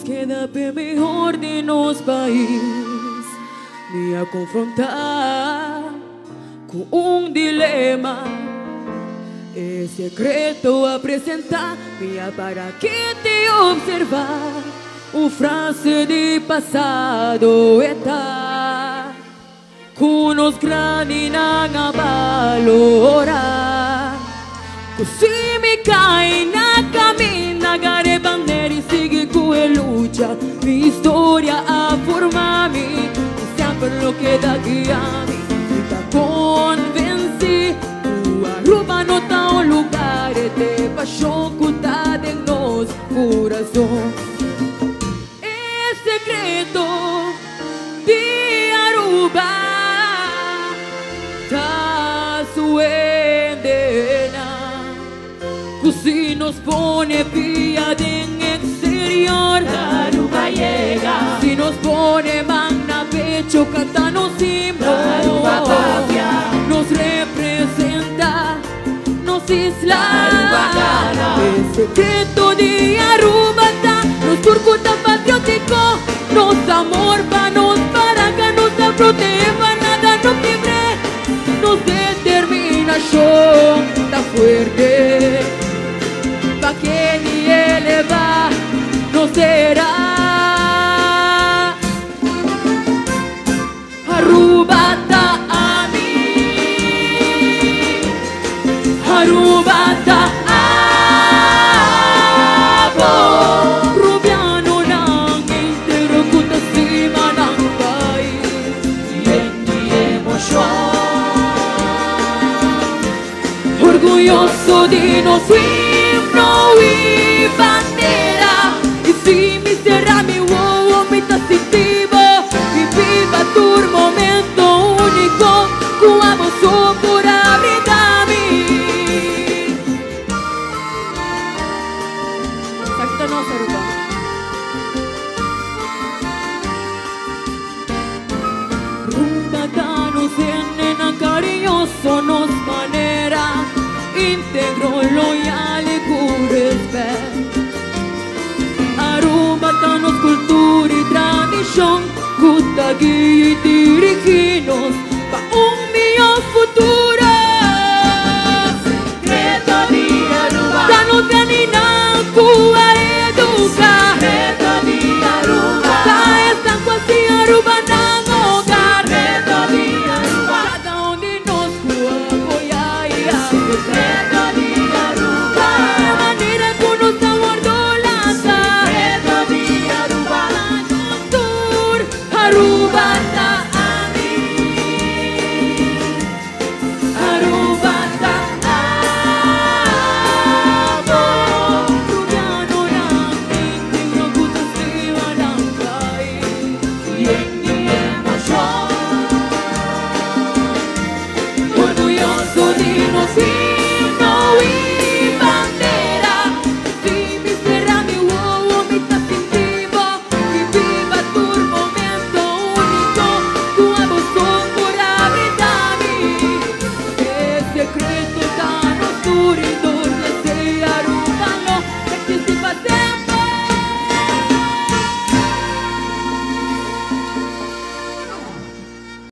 búsqueda de mejor de nos país, me a confrontar com dilema. É secreto a apresentar, minha para que te observar. O frase de passado está com os grandes na valora. Così mi cai na cammina, gare bandiere, sigue con a lucha. Mi storia a formarmi, sempre lo che da guiarmi. Mi ta convenci, Aruba no ta un lugar de pasión ocultada en nos corazón. Es secreto de Aruba, ta suendena. Così nos pone pia en exterior, Aruba llega. Si nos pone magna pecho, cantando himnos, Aruba patria. Nos representa, nos isla. El secreto de Aruba está, nos turco tan patriótico, nos amor pa' nos para que nos protege, pa' nada nos libre, nos determinación tan fuerte, pa' que ni eleva nos será. Aruba ta a mí, Aruba ta a vos. Rubiano nang intero kuta sima ng país, tiene emoción. Orgulloso de nuestro himno y bandera, y si mi será mi wow, mi tasitivo, y viva tu momento único, cuamo so por abrirami. Sakta no, Aruba. Rumba danos en cariñoso nos manera, íntegro, loyal y con respeto. Aruba danos cultura y tradición, justa guía y dirigirnos pa' un mejor futuro. Secreto de Aruba, danos ganina, Cuba educa. Secreto de Aruba, ta están quasi Aruba nang hogar. Secreto de Aruba, cada onde nos apoia y apoia.